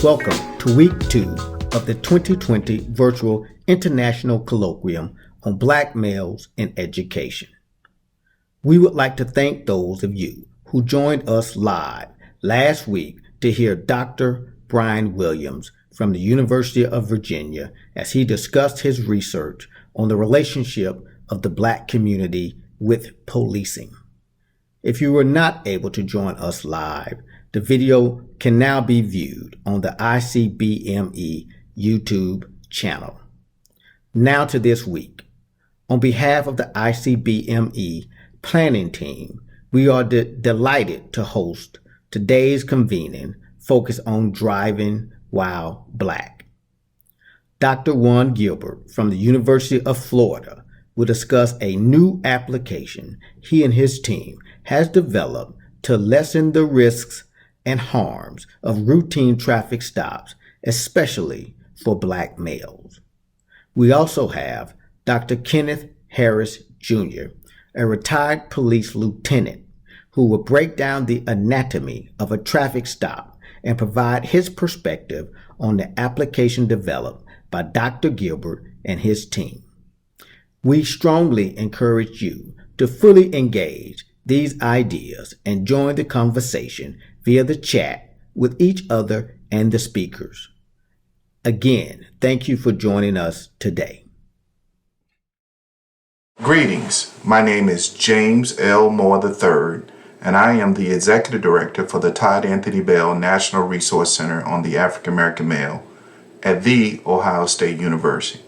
Welcome to week 2 of the 2020 Virtual International Colloquium on Black Males in Education. We would like to thank those of you who joined us live last week to hear Dr. Brian Williams from the University of Virginia as he discussed his research on the relationship of the Black community with policing. If you were not able to join us live, the video can now be viewed on the ICBME YouTube channel. Now to this week. On behalf of the ICBME planning team, we are delighted to host today's convening focused on driving while Black. Dr. Juan Gilbert from the University of Florida will discuss a new application he and his team has developed to lessen the risks and harms of routine traffic stops, especially for Black males. We also have Dr. Kenneth Harris, Jr., a retired police lieutenant, who will break down the anatomy of a traffic stop and provide his perspective on the application developed by Dr. Gilbert and his team. We strongly encourage you to fully engage these ideas and join the conversation via the chat with each other and the speakers. Again, thank you for joining us today. Greetings. My name is James L. Moore III, and I am the Executive Director for the Todd Anthony Bell National Resource Center on the African American Male at The Ohio State University.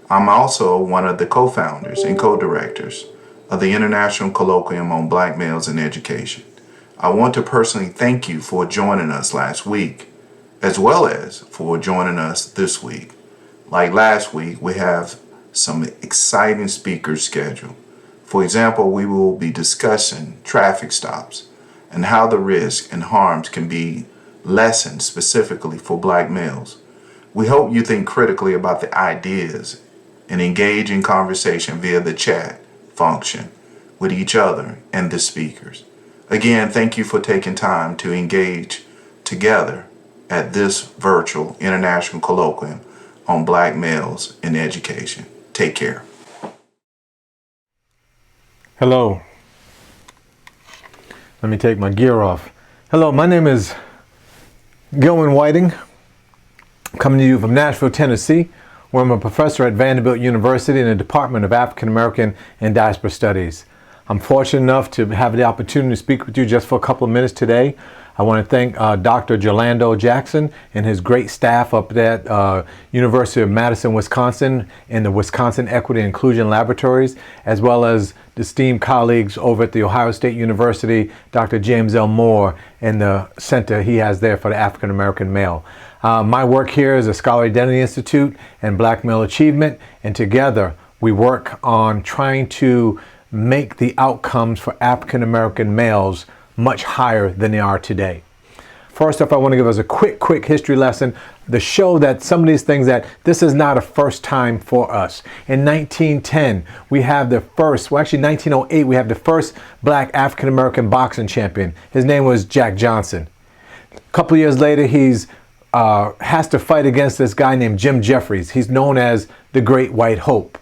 I'm also one of the co-founders and co-directors of the International Colloquium on Black Males in Education. I want to personally thank you for joining us last week, as well as for joining us this week. Like last week, we have some exciting speakers scheduled. For example, we will be discussing traffic stops and how the risk and harms can be lessened specifically for Black males. We hope you think critically about the ideas and engage in conversation via the chat function with each other and the speakers. Again, thank you for taking time to engage together at this virtual international colloquium on Black males in education. Take care. Hello. Let me take my gear off. Hello, my name is Gilman Whiting. I'm coming to you from Nashville, Tennessee, where I'm a professor at Vanderbilt University in the Department of African American and Diaspora Studies. I'm fortunate enough to have the opportunity to speak with you just for a couple of minutes today. I want to thank Dr. Orlando Jackson and his great staff up at University of Madison, Wisconsin, and the Wisconsin Equity and Inclusion Laboratories, as well as the esteemed colleagues over at the Ohio State University, Dr. James L. Moore, and the center he has there for the African American male. My work here is a Scholar Identity Institute and Black Male Achievement, and together we work on trying to make the outcomes for African American males much higher than they are today. First off, I want to give us a quick history lesson to show that some of these things, that this is not a first time for us. In 1910, we have the first, well actually 1908, we have the first Black African American boxing champion. His name was Jack Johnson. A couple of years later, he's has to fight against this guy named Jim Jeffries. He's known as the Great White Hope.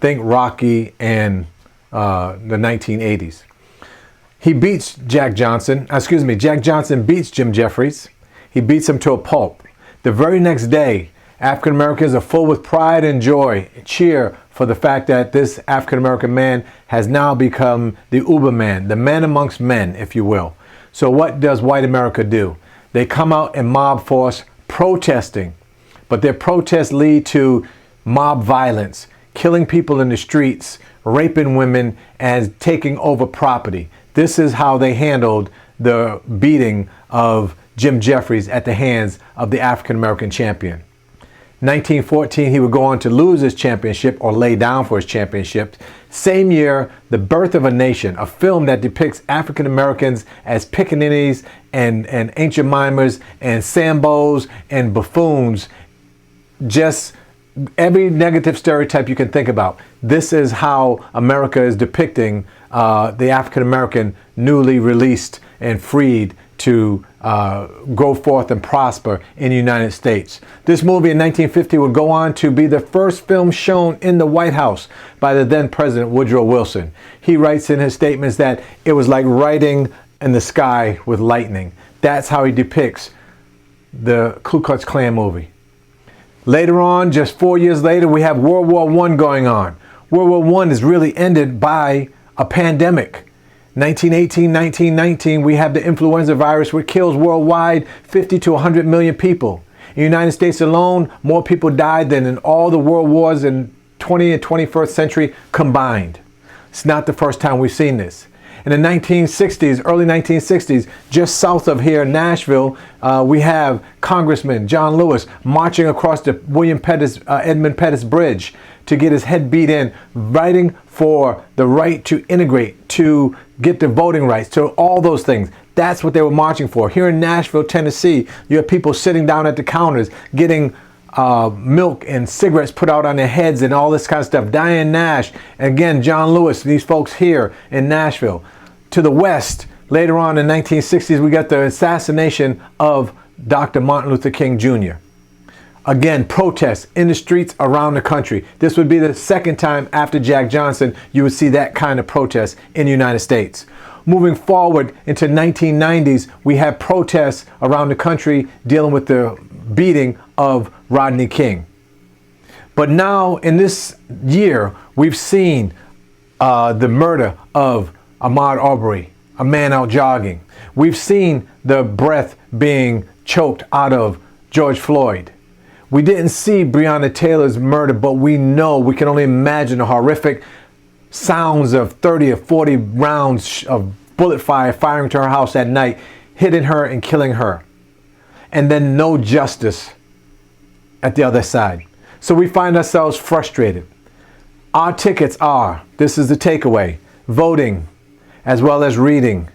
Think Rocky and the 1980s. He beats Jack Johnson beats Jim Jeffries. He beats him to a pulp. The very next day, African Americans are full with pride and joy, cheer for the fact that this African American man has now become the Uberman, the man amongst men, if you will. So what does white America do? They come out in mob force protesting, but their protests lead to mob violence, killing people in the streets, raping women, and taking over property. This is how they handled the beating of Jim Jeffries at the hands of the African American champion. 1914, he would go on to lose his championship, or lay down for his championship. Same year, The Birth of a Nation, a film that depicts African Americans as pickaninnies and ancient mimers and sambos and buffoons. Just every negative stereotype you can think about. This is how America is depicting the African American newly released and freed to go forth and prosper in the United States. This movie in 1950 would go on to be the first film shown in the White House by the then President Woodrow Wilson. He writes in his statements that it was like writing in the sky with lightning. That's how he depicts the Ku Klux Klan movie. Later on, just 4 years later, we have World War I going on. World War I is really ended by a pandemic. 1918, 1919, we have the influenza virus, which kills worldwide 50 to 100 million people. In the United States alone, more people died than in all the world wars in 20th and 21st century combined. It's not the first time we've seen this. In the 1960s, early 1960s, just south of here in Nashville, we have Congressman John Lewis marching across the Edmund Pettus Bridge to get his head beat in, fighting for the right to integrate, to get the voting rights, to all those things. That's what they were marching for. Here in Nashville, Tennessee, you have people sitting down at the counters getting milk and cigarettes put out on their heads and all this kind of stuff. Diane Nash, and again, John Lewis, these folks here in Nashville. To the west, later on in the 1960s, we got the assassination of Dr. Martin Luther King Jr. Again, protests in the streets around the country. This would be the second time after Jack Johnson you would see that kind of protest in the United States. Moving forward into 1990s, we have protests around the country dealing with the beating of Rodney King. But now in this year, we've seen the murder of Ahmaud Arbery, a man out jogging. We've seen the breath being choked out of George Floyd. We didn't see Breonna Taylor's murder, but we know, we can only imagine the horrific sounds of 30 or 40 rounds of bullet fire firing to her house at night, hitting her and killing her. And then no justice at the other side. So we find ourselves frustrated. Our tickets are, this is the takeaway, voting as well as reading.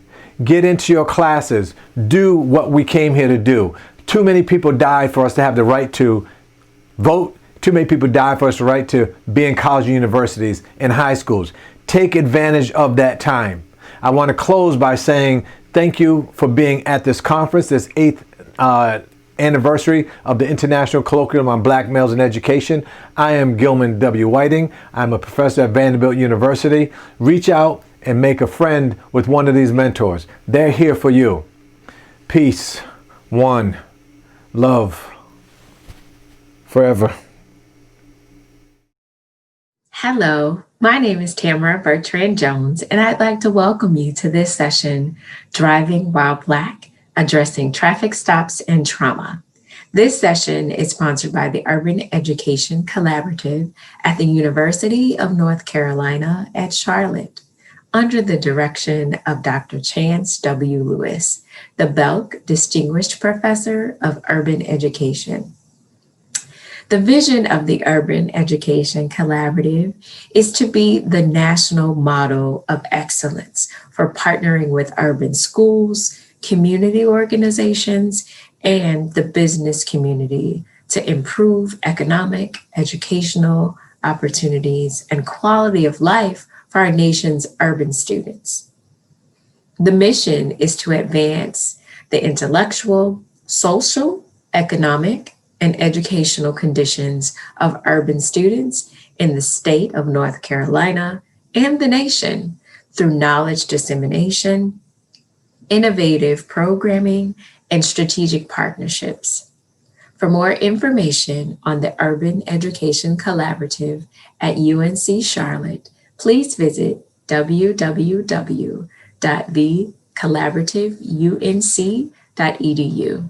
Get into your classes. Do what we came here to do. Too many people died for us to have the right to vote. Too many people died for us the right to be in college and universities and high schools. Take advantage of that time. I want to close by saying thank you for being at this conference, this 8th anniversary of the International Colloquium on Black Males in Education. I am Gilman W. Whiting. I'm a professor at Vanderbilt University. Reach out and make a friend with one of these mentors. They're here for you. Peace, one, love, forever. Hello, my name is Tamara Betrand Jones, and I'd like to welcome you to this session, Driving While Black, Addressing Traffic Stops and Trauma. This session is sponsored by the Urban Education Collaborative at the University of North Carolina at Charlotte, under the direction of Dr. Chance W. Lewis, the Belk Distinguished Professor of Urban Education. The vision of the Urban Education Collaborative is to be the national model of excellence for partnering with urban schools, community organizations, and the business community to improve economic, educational opportunities, and quality of life for our nation's urban students. The mission is to advance the intellectual, social, economic, and educational conditions of urban students in the state of North Carolina and the nation through knowledge dissemination, innovative programming, and strategic partnerships. For more information on the Urban Education Collaborative at UNC Charlotte, please visit www.thecollaborativeunc.edu.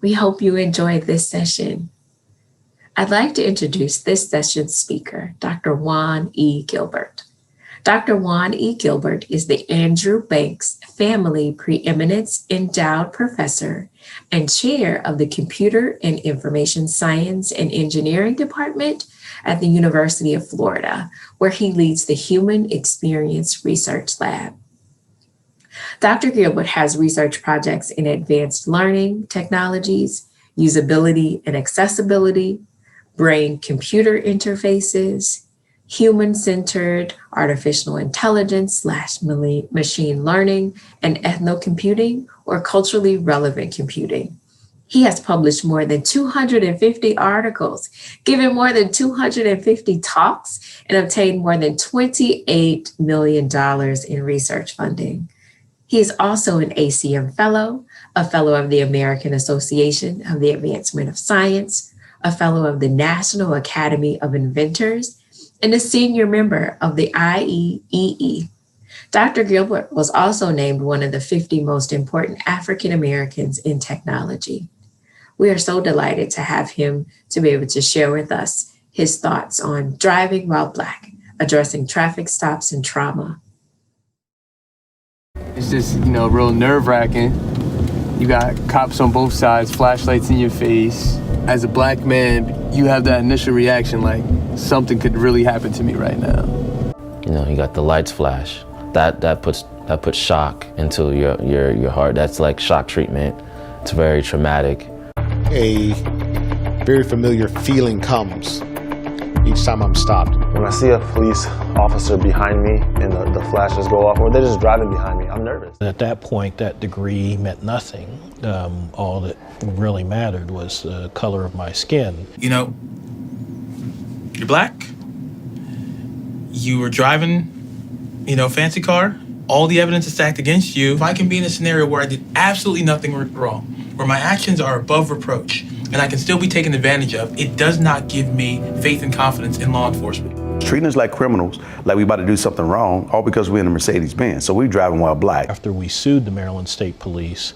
We hope you enjoyed this session. I'd like to introduce this session's speaker, Dr. Juan E. Gilbert. Dr. Juan E. Gilbert is the Andrew Banks Family Preeminence Endowed Professor and Chair of the Computer and Information Science and Engineering Department at the University of Florida, where he leads the Human Experience Research Lab. Dr. Gilbert has research projects in advanced learning technologies, usability and accessibility, brain-computer interfaces, human-centered artificial intelligence / machine learning, and ethnocomputing, or culturally relevant computing. He has published more than 250 articles, given more than 250 talks, and obtained more than $28 million in research funding. He is also an ACM Fellow, a Fellow of the American Association of the Advancement of Science, a Fellow of the National Academy of Inventors, and a senior member of the IEEE. Dr. Gilbert was also named one of the 50 most important African Americans in technology. We are so delighted to have him to be able to share with us his thoughts on driving while Black, addressing traffic stops and trauma. It's just, real nerve-wracking. You got cops on both sides, flashlights in your face. As a Black man, you have that initial reaction like something could really happen to me right now. You got the lights flash. That puts shock into your heart. That's like shock treatment. It's very traumatic. A very familiar feeling comes each time I'm stopped. When I see a police officer behind me and the flashes go off, or they're just driving behind me, I'm nervous. At that point, that degree meant nothing. All that really mattered was the color of my skin. You're Black, you were driving, fancy car, all the evidence is stacked against you. If I can be in a scenario where I did absolutely nothing wrong, where my actions are above reproach, and I can still be taken advantage of, it does not give me faith and confidence in law enforcement. Treating us like criminals, like we about to do something wrong, all because we're in a Mercedes-Benz. So we're driving while Black. After we sued the Maryland State Police,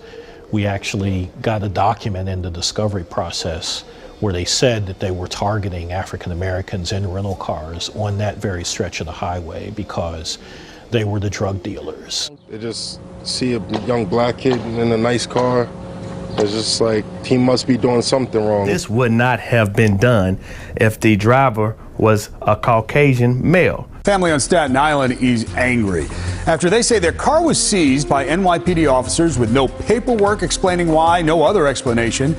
we actually got a document in the discovery process where they said that they were targeting African Americans in rental cars on that very stretch of the highway because they were the drug dealers. They just see a young Black kid in a nice car. It's just like, he must be doing something wrong. This would not have been done if the driver was a Caucasian male. Family on Staten Island is angry after they say their car was seized by NYPD officers with no paperwork explaining why, no other explanation.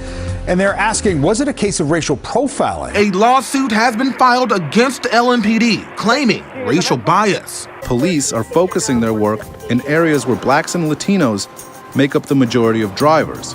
And they're asking, was it a case of racial profiling? A lawsuit has been filed against LMPD, claiming racial bias. Police are focusing their work in areas where Blacks and Latinos make up the majority of drivers,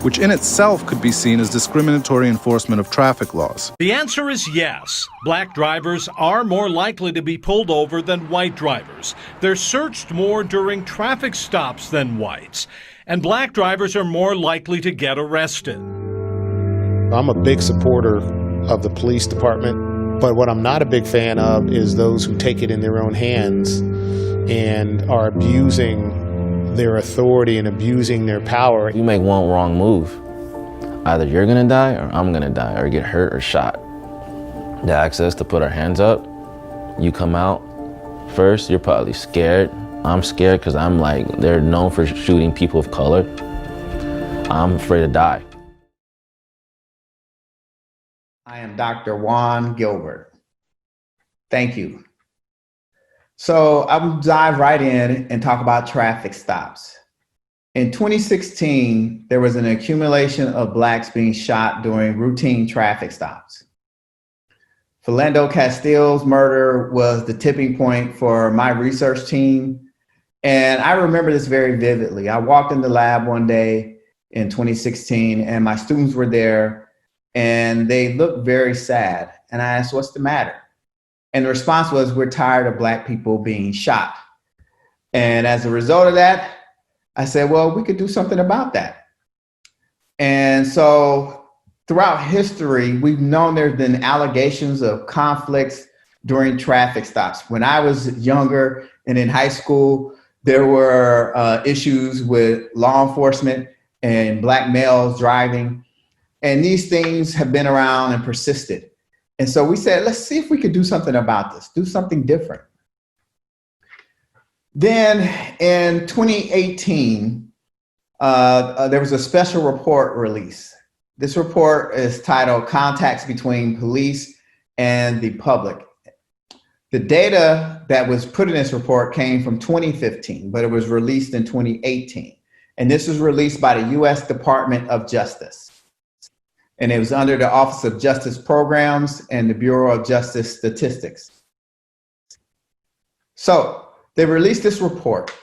which in itself could be seen as discriminatory enforcement of traffic laws. The answer is yes. Black drivers are more likely to be pulled over than white drivers. They're searched more during traffic stops than whites. And Black drivers are more likely to get arrested. I'm a big supporter of the police department, but what I'm not a big fan of is those who take it in their own hands and are abusing their authority and abusing their power. You make one wrong move, either you're gonna die or I'm gonna die or get hurt or shot. The access to put our hands up, you come out first, you're probably scared. I'm scared because I'm like, they're known for shooting people of color. I'm afraid to die. I am Dr. Juan Gilbert. Thank you. So I will dive right in and talk about traffic stops. In 2016, there was an accumulation of Blacks being shot during routine traffic stops. Philando Castile's murder was the tipping point for my research team. And I remember this very vividly. I walked in the lab one day in 2016 and my students were there and they looked very sad. And I asked, what's the matter? And the response was, we're tired of Black people being shot. And as a result of that, I said, well, we could do something about that. And so throughout history, we've known there's been allegations of conflicts during traffic stops. When I was younger and in high school, there were issues with law enforcement and Black males driving. And these things have been around and persisted. And so we said, let's see if we could do something about this, do something different. Then in 2018, there was a special report released. This report is titled Contacts Between Police and the Public. The data that was put in this report came from 2015, but it was released in 2018. And this was released by the US Department of Justice. And it was under the Office of Justice Programs and the Bureau of Justice Statistics. So they released this report,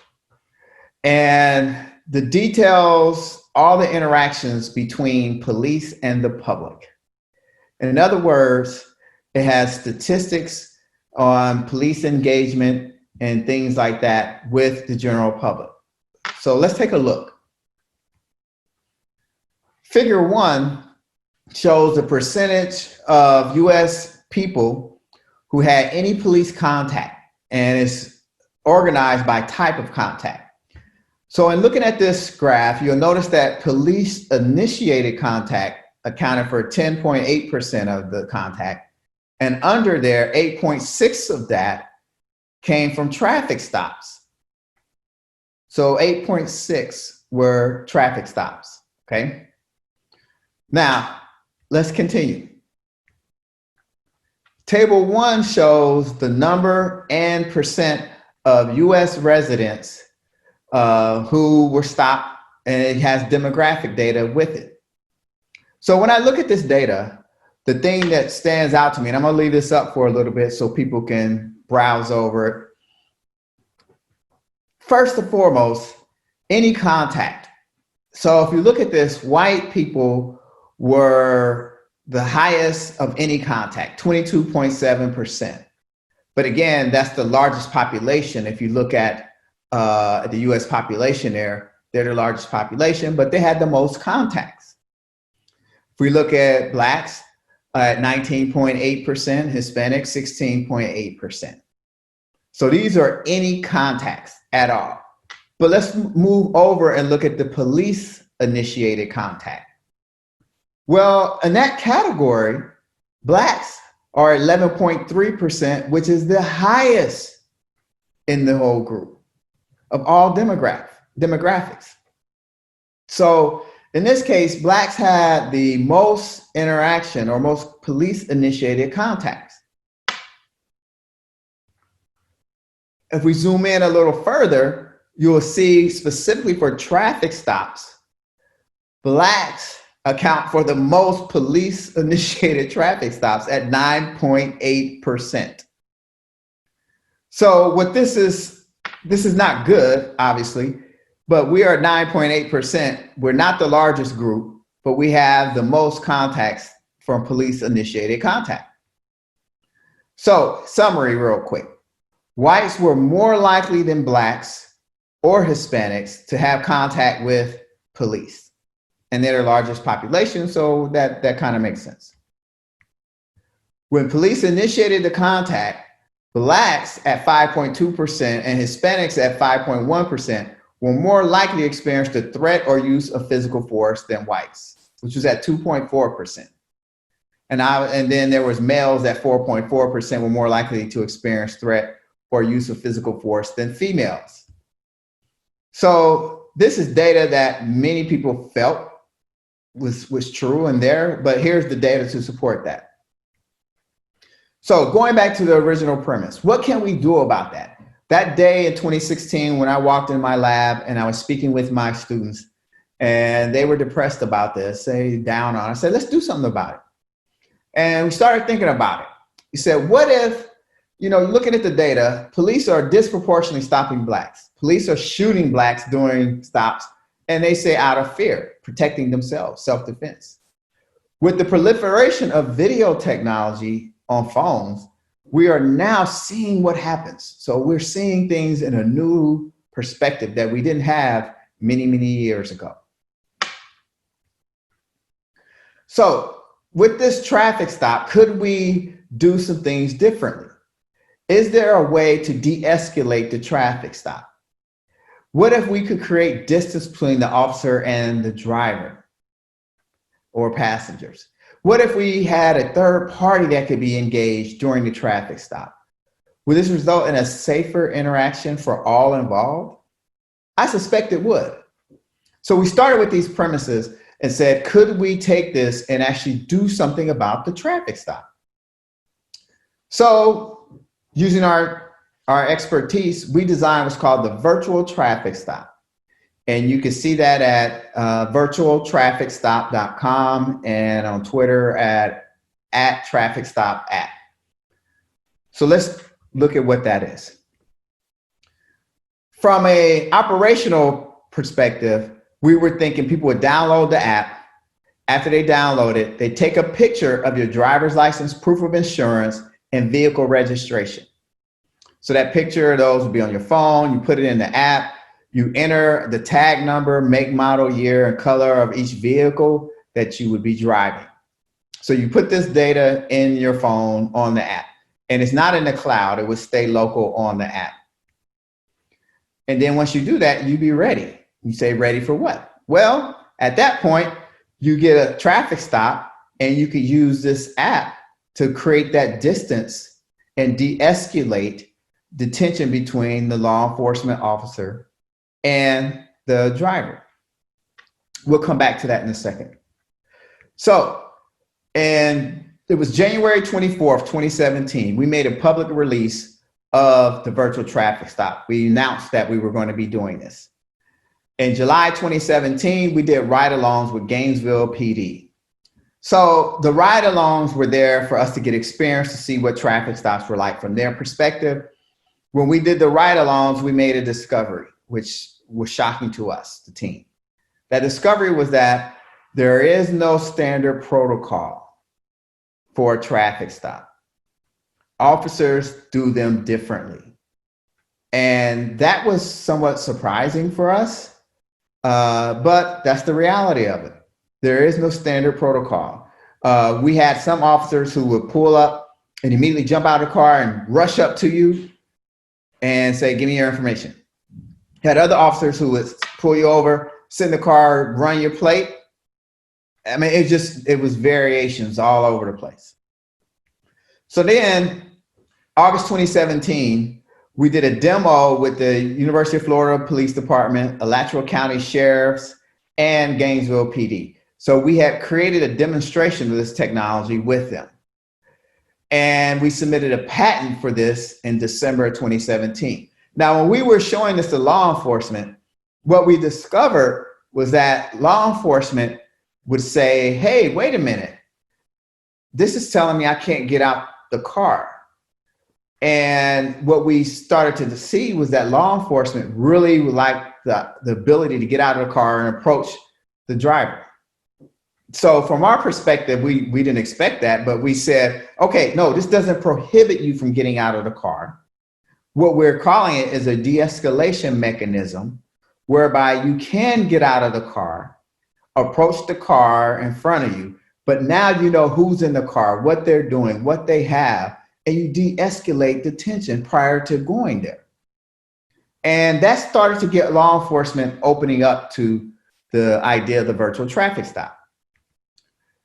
and the details all the interactions between police and the public. In other words, it has statistics on police engagement and things like that with the general public. So let's take a look. Figure 1 shows the percentage of US people who had any police contact, and it's organized by type of contact. So in looking at this graph, you'll notice that police initiated contact accounted for 10.8% of the contact, and under there, 8.6 of that came from traffic stops. So 8.6 were traffic stops, okay? Now, let's continue. Table 1 shows the number and percent of US residents who were stopped, and it has demographic data with it. So when I look at this data, the thing that stands out to me, and I'm gonna leave this up for a little bit so people can browse over it. First and foremost, any contact. So if you look at this, white people were the highest of any contact, 22.7%. But again, that's the largest population. If you look at the US population there, they're the largest population, but they had the most contacts. If we look at Blacks at 19.8%, Hispanics 16.8%. So these are any contacts at all. But let's move over and look at the police initiated contact. Well, in that category, Blacks are 11.3%, which is the highest in the whole group of all demographics. So in this case, Blacks had the most interaction or most police initiated contacts. If we zoom in a little further, you'll see specifically for traffic stops, Blacks account for the most police initiated traffic stops at 9.8%. So what this is not good, obviously, but we are at 9.8%. We're not the largest group, but we have the most contacts from police initiated contact. So summary real quick. Whites were more likely than Blacks or Hispanics to have contact with police, and they're the largest population, so that kind of makes sense. When police initiated the contact, Blacks at 5.2% and Hispanics at 5.1% were more likely to experience the threat or use of physical force than whites, which was at 2.4%. And then there was males at 4.4% were more likely to experience threat or use of physical force than females. So this is data that many people felt was true in there, but here's the data to support that. So going back to the original premise, what can we do about that? That day in 2016, when I walked in my lab and I was speaking with my students and they were depressed about this, down on it, I said, let's do something about it. And we started thinking about it. We said, what if, looking at the data, police are disproportionately stopping Blacks. Police are shooting Blacks during stops, and they say out of fear, protecting themselves, self-defense. With the proliferation of video technology on phones, we are now seeing what happens. So we're seeing things in a new perspective that we didn't have many, many years ago. So with this traffic stop, could we do some things differently? Is there a way to de-escalate the traffic stop? What if we could create distance between the officer and the driver or passengers? What if we had a third party that could be engaged during the traffic stop? Would this result in a safer interaction for all involved? I suspect it would. So we started with these premises and said, could we take this and actually do something about the traffic stop? So using our expertise, we designed what's called the virtual traffic stop. And you can see that at virtualtrafficstop.com and on Twitter at trafficstopapp. So let's look at what that is. From a operational perspective, we were thinking people would download the app. After they download it, they take a picture of your driver's license, proof of insurance, and vehicle registration. So that picture of those will be on your phone. You put it in the app. You enter the tag number, make, model, year, and color of each vehicle that you would be driving. So you put this data in your phone on the app, and it's not in the cloud. It would stay local on the app. And then once you do that, you be ready. You say, ready for what? Well, at that point, you get a traffic stop, and you could use this app to create that distance and de-escalate the tension between the law enforcement officer and the driver. We'll come back to that in a second. So, and it was January 24th, 2017, we made a public release of the virtual traffic stop. We announced that we were going to be doing this. In July 2017, we did ride-alongs with Gainesville PD. So the ride-alongs were there for us to get experience to see what traffic stops were like from their perspective. When we did the ride-alongs, we made a discovery, which was shocking to us, the team. That discovery was that there is no standard protocol for a traffic stop. Officers do them differently. And that was somewhat surprising for us, but that's the reality of it. There is no standard protocol. We had some officers who would pull up and immediately jump out of the car and rush up to you and say, give me your information. Had other officers who would pull you over, sit in the car, run your plate. I mean, it was variations all over the place. So then, August 2017, we did a demo with the University of Florida Police Department, Alachua County Sheriffs, and Gainesville PD. So we had created a demonstration of this technology with them. And we submitted a patent for this in December of 2017. Now, when we were showing this to law enforcement, what we discovered was that law enforcement would say, hey, wait a minute. This is telling me I can't get out the car. And what we started to see was that law enforcement really liked the ability to get out of the car and approach the driver. So from our perspective, we didn't expect that, but we said, okay, no, this doesn't prohibit you from getting out of the car. What we're calling it is a de-escalation mechanism whereby you can get out of the car, approach the car in front of you, but now you know who's in the car, what they're doing, what they have, and you de-escalate the tension prior to going there. And that started to get law enforcement opening up to the idea of the virtual traffic stop.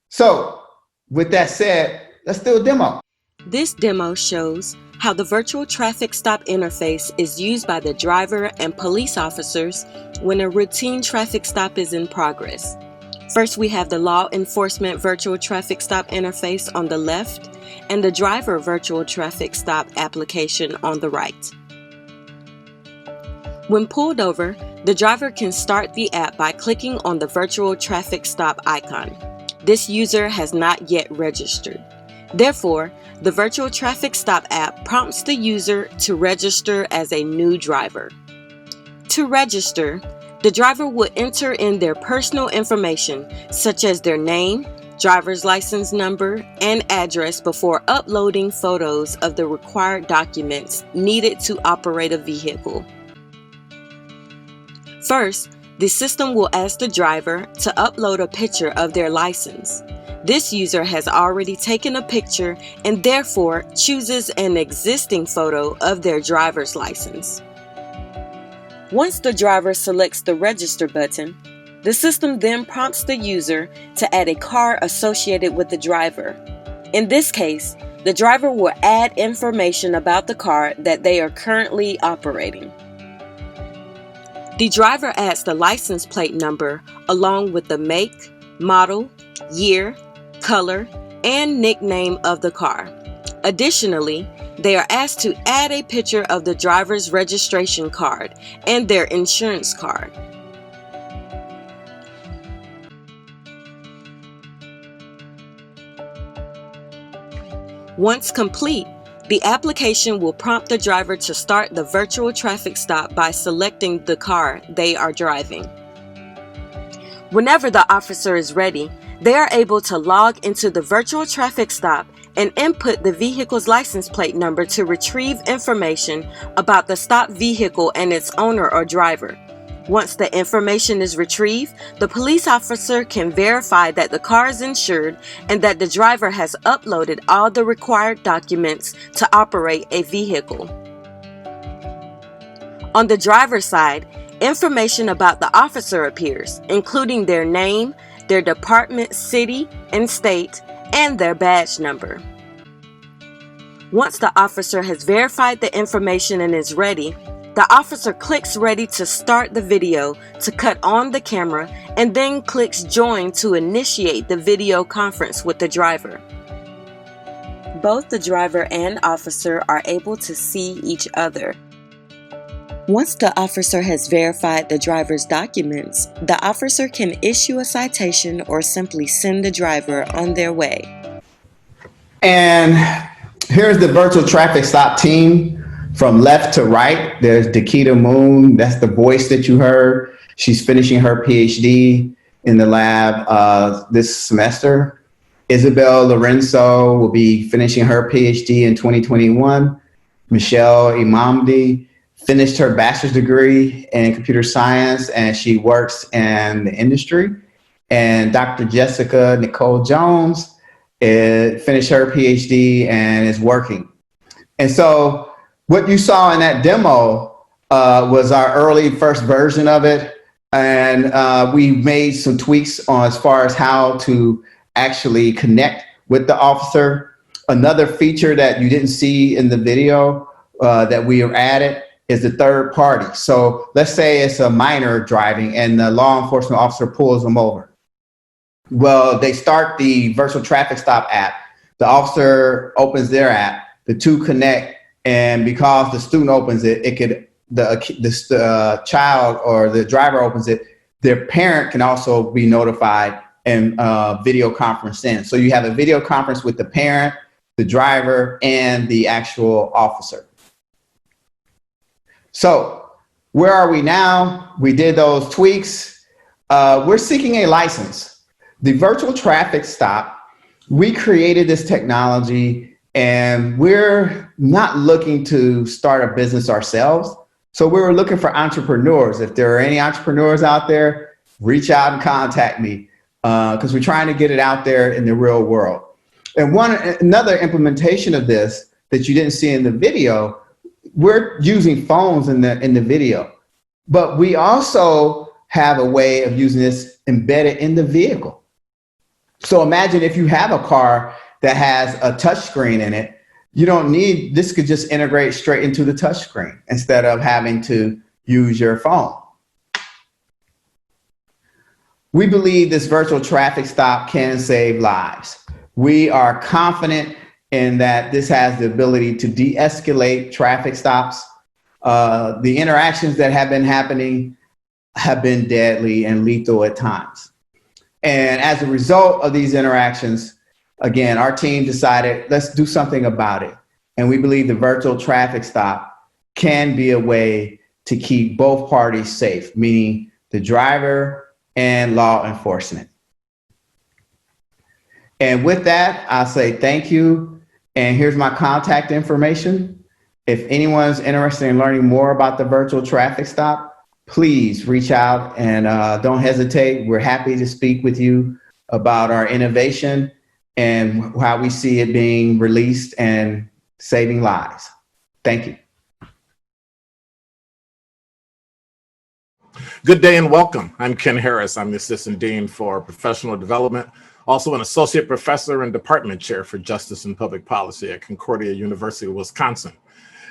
So with that said, let's do a demo. This demo shows how the virtual traffic stop interface is used by the driver and police officers when a routine traffic stop is in progress. First, we have the law enforcement virtual traffic stop interface on the left and the driver virtual traffic stop application on the right. When pulled over, the driver can start the app by clicking on the virtual traffic stop icon. This user has not yet registered. Therefore, the virtual traffic stop app prompts the user to register as a new driver. To register, the driver will enter in their personal information, such as their name, driver's license number, and address before uploading photos of the required documents needed to operate a vehicle. First, the system will ask the driver to upload a picture of their license. This user has already taken a picture and therefore chooses an existing photo of their driver's license. Once the driver selects the register button, the system then prompts the user to add a car associated with the driver. In this case, the driver will add information about the car that they are currently operating. The driver adds the license plate number along with the make, model, year, color, and nickname of the car. Additionally, they are asked to add a picture of the driver's registration card and their insurance card. Once complete, The application will prompt the driver to start the virtual traffic stop by selecting the car they are driving. Whenever the officer is ready, they are able to log into the virtual traffic stop and input the vehicle's license plate number to retrieve information about the stopped vehicle and its owner or driver. Once the information is retrieved, the police officer can verify that the car is insured and that the driver has uploaded all the required documents to operate a vehicle. On the driver's side, information about the officer appears, including their name, their department, city, and state, and their badge number. Once the officer has verified the information and is ready, the officer clicks ready to start the video to cut on the camera and then clicks join to initiate the video conference with the driver. Both the driver and officer are able to see each other. Once the officer has verified the driver's documents, the officer can issue a citation or simply send the driver on their way. And here's the virtual traffic stop team. From left to right, there's Dakita Moon. That's the voice that you heard. She's finishing her PhD in the lab this semester. Isabel Lorenzo will be finishing her PhD in 2021. Michelle Imamdi finished her bachelor's degree in computer science, and she works in the industry. And Dr. Jessica Nicole Jones finished her PhD and is working. And so what you saw in that demo was our early first version of it. And we made some tweaks on as far as how to actually connect with the officer. Another feature that you didn't see in the video that we added is the third party. So let's say it's a minor driving and the law enforcement officer pulls them over. Well, they start the virtual traffic stop app. The officer opens their app, the two connect, and because the student opens it, the child or the driver opens it, their parent can also be notified and video conference in. So you have a video conference with the parent, the driver, and the actual officer. So where are we now? We did those tweaks. We're seeking a license. The virtual traffic stop, we created this technology and we're not looking to start a business ourselves. So we were looking for entrepreneurs. If there are any entrepreneurs out there, reach out and contact me because we're trying to get it out there in the real world. And another implementation of this that you didn't see in the video, we're using phones in the video, but we also have a way of using this embedded in the vehicle. So imagine if you have a car that has a touch screen in it, you don't need, this could just integrate straight into the touch screen instead of having to use your phone. We believe this virtual traffic stop can save lives. We are confident in that this has the ability to de-escalate traffic stops. The interactions that have been happening have been deadly and lethal at times. And as a result of these interactions, again, our team decided, let's do something about it. And we believe the virtual traffic stop can be a way to keep both parties safe, meaning the driver and law enforcement. And with that, I'll say thank you. And here's my contact information. If anyone's interested in learning more about the virtual traffic stop, please reach out and don't hesitate. We're happy to speak with you about our innovation and how we see it being released and saving lives. Thank you. Good day and welcome. I'm Ken Harris. I'm the Assistant Dean for Professional Development, also an Associate Professor and Department Chair for Justice and Public Policy at Concordia University of Wisconsin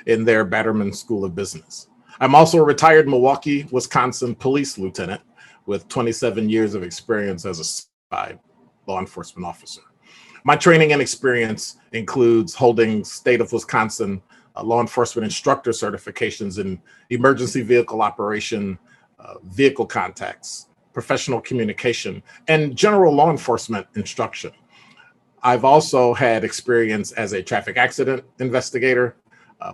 in their Batterman School of Business. I'm also a retired Milwaukee, Wisconsin police lieutenant with 27 years of experience as a certified law enforcement officer. My training and experience includes holding state of Wisconsin law enforcement instructor certifications in emergency vehicle operation, vehicle contacts, professional communication, and general law enforcement instruction. I've also had experience as a traffic accident investigator,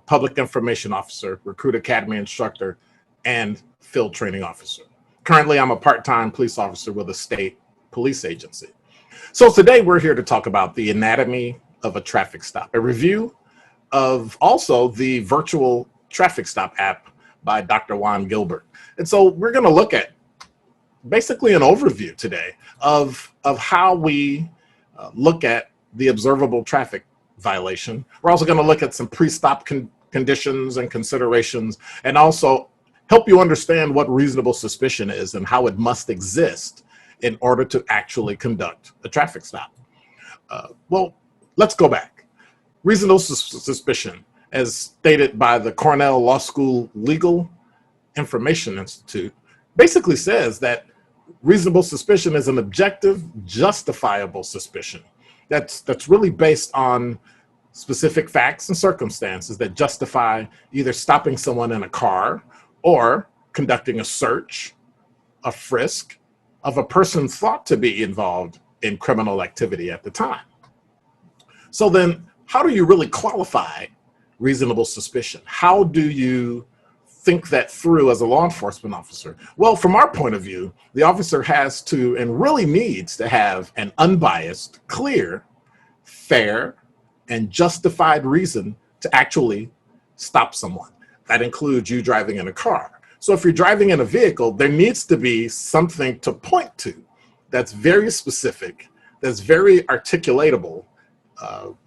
public information officer, recruit academy instructor, and field training officer. Currently, I'm a part-time police officer with a state police agency. So today we're here to talk about the anatomy of a traffic stop, a review of also the virtual traffic stop app by Dr. Juan Gilbert. And so we're going to look at basically an overview today of how we look at the observable traffic violation. We're also going to look at some pre-stop conditions and considerations, and also help you understand what reasonable suspicion is and how it must exist in order to actually conduct a traffic stop. Well, let's go back. Reasonable suspicion, as stated by the Cornell Law School Legal Information Institute, basically says that reasonable suspicion is an objective, justifiable suspicion that's really based on specific facts and circumstances that justify either stopping someone in a car or conducting a search, a frisk of a person thought to be involved in criminal activity at the time. So then, how do you really qualify reasonable suspicion? How do you think that through as a law enforcement officer? Well, from our point of view, the officer has to and really needs to have an unbiased, clear, fair, and justified reason to actually stop someone. That includes you driving in a car. So if you're driving in a vehicle, there needs to be something to point to that's very specific, that's very articulatable,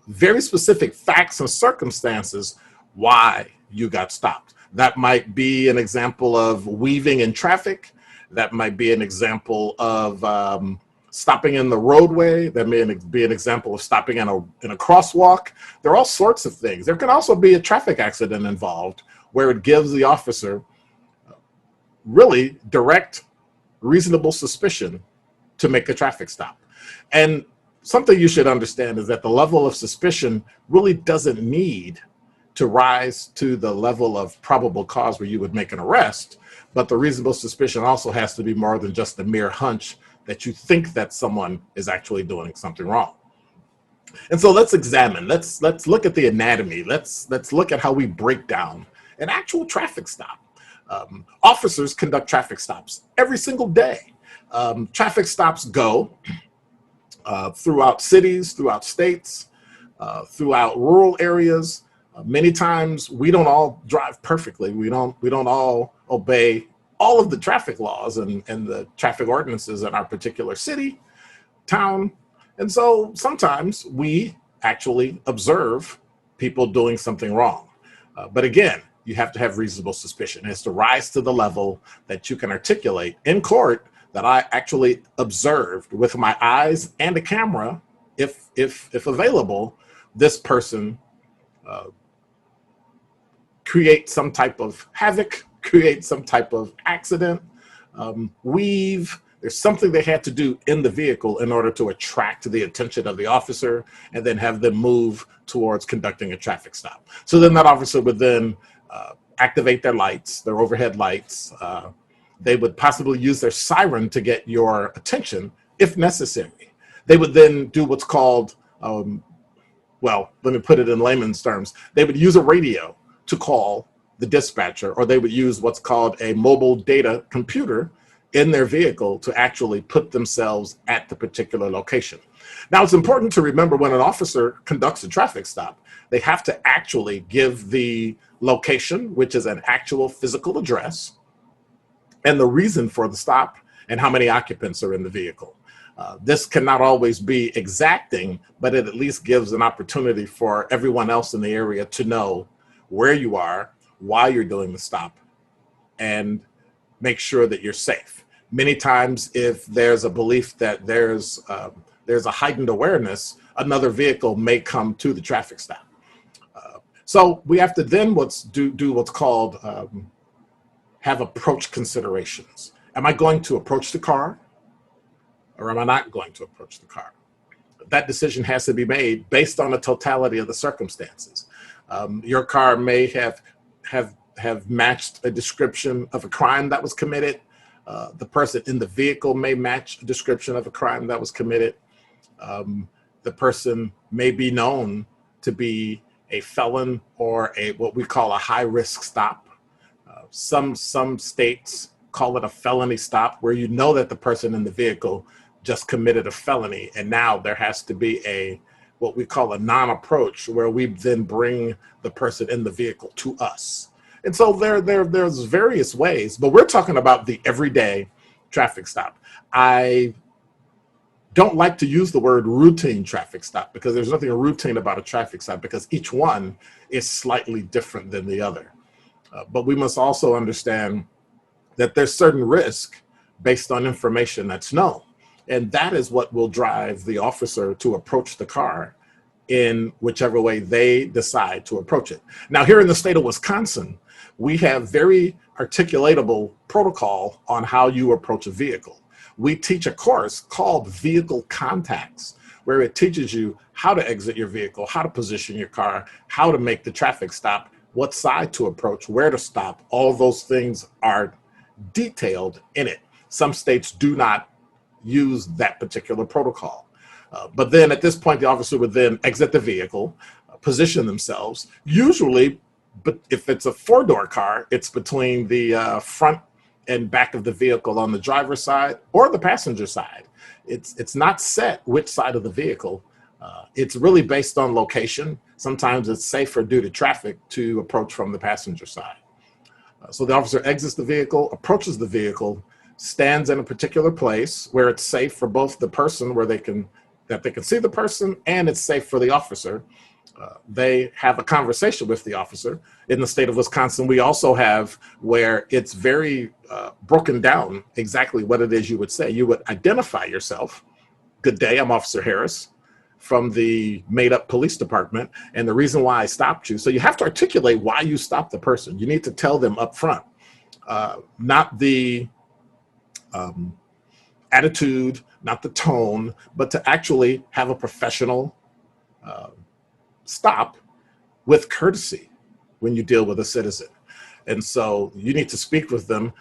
very specific facts and circumstances why you got stopped. That might be an example of weaving in traffic. That might be an example of stopping in the roadway. That may be an example of stopping in a crosswalk. There are all sorts of things. There can also be a traffic accident involved where it gives the officer really direct, reasonable suspicion to make a traffic stop. And something you should understand is that the level of suspicion really doesn't need to rise to the level of probable cause where you would make an arrest, but the reasonable suspicion also has to be more than just a mere hunch that you think that someone is actually doing something wrong. And so let's examine, let's look at the anatomy, let's look at how we break down an actual traffic stop. Officers conduct traffic stops every single day. Traffic stops go throughout cities, throughout states, throughout rural areas. Many times we don't all drive perfectly. We don't all obey all of the traffic laws and the traffic ordinances in our particular city, town. And so sometimes we actually observe people doing something wrong. But again, you have to have reasonable suspicion. It has to rise to the level that you can articulate in court that I actually observed with my eyes and a camera, if available, this person create some type of havoc, create some type of accident, weave. There's something they had to do in the vehicle in order to attract the attention of the officer and then have them move towards conducting a traffic stop. So then that officer would then activate their lights, their overhead lights. They would possibly use their siren to get your attention if necessary. They would then do what's called, well, let me put it in layman's terms. They would use a radio to call the dispatcher, or they would use what's called a mobile data computer in their vehicle to actually put themselves at the particular location. Now, it's important to remember when an officer conducts a traffic stop, they have to actually give the location, which is an actual physical address, and the reason for the stop and how many occupants are in the vehicle. This cannot always be exacting, but it at least gives an opportunity for everyone else in the area to know where you are, why you're doing the stop, and make sure that you're safe. Many times, if there's a belief that there's a heightened awareness, another vehicle may come to the traffic stop. So we have to then do what's called have approach considerations. Am I going to approach the car, or am I not going to approach the car? That decision has to be made based on the totality of the circumstances. Your car may have matched a description of a crime that was committed. The person in the vehicle may match a description of a crime that was committed. the person may be known to be a felon or what we call a high-risk stop. Some states call it a felony stop, where you know that the person in the vehicle just committed a felony, and now there has to be what we call a non-approach, where we then bring the person in the vehicle to us. And so there's various ways, but we're talking about the everyday traffic stop. I don't like to use the word routine traffic stop, because there's nothing routine about a traffic stop, because each one is slightly different than the other. But we must also understand that there's certain risk based on information that's known. And that is what will drive the officer to approach the car in whichever way they decide to approach it. Now, here in the state of Wisconsin, we have very articulatable protocol on how you approach a vehicle. We teach a course called Vehicle Contacts, where it teaches you how to exit your vehicle, how to position your car, how to make the traffic stop, what side to approach, where to stop. All those things are detailed in it. Some states do not use that particular protocol. But then at this point, the officer would then exit the vehicle, position themselves. Usually, but if it's a four-door car, it's between the front and back of the vehicle on the driver's side or the passenger side. It's not set which side of the vehicle. It's really based on location. Sometimes it's safer due to traffic to approach from the passenger side. So the officer exits the vehicle, approaches the vehicle, stands in a particular place where it's safe for both the person, that they can see the person, and it's safe for the officer. They have a conversation with the officer. In the state of Wisconsin, we also have where it's very broken down exactly what it is you would say. You would identify yourself. Good day, I'm Officer Harris from the made-up police department, and the reason why I stopped you. So you have to articulate why you stopped the person. You need to tell them up front, not the attitude, not the tone, but to actually have a professional stop with courtesy when you deal with a citizen. And so you need to speak with them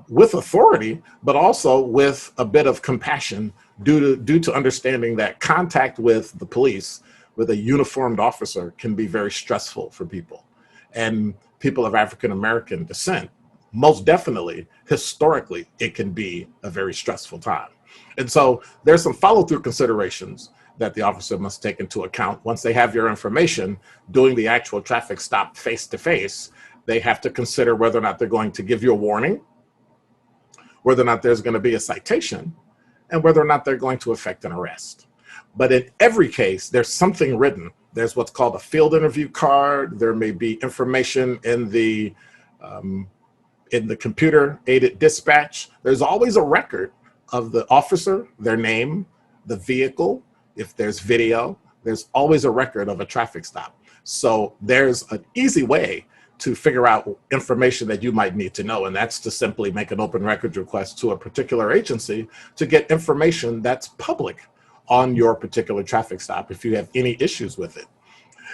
with authority, but also with a bit of compassion due to understanding that contact with the police, with a uniformed officer, can be very stressful for people. And people of African American descent, most definitely, historically, it can be a very stressful time. And so there's some follow-through considerations that the officer must take into account. Once they have your information, doing the actual traffic stop face-to-face, they have to consider whether or not they're going to give you a warning, whether or not there's going to be a citation, and whether or not they're going to effect an arrest. But in every case, there's something written. There's what's called a field interview card. There may be information in the computer-aided dispatch. There's always a record of the officer, their name, the vehicle. If there's video, there's always a record of a traffic stop. So there's an easy way to figure out information that you might need to know, and that's to simply make an open records request to a particular agency to get information that's public on your particular traffic stop if you have any issues with it.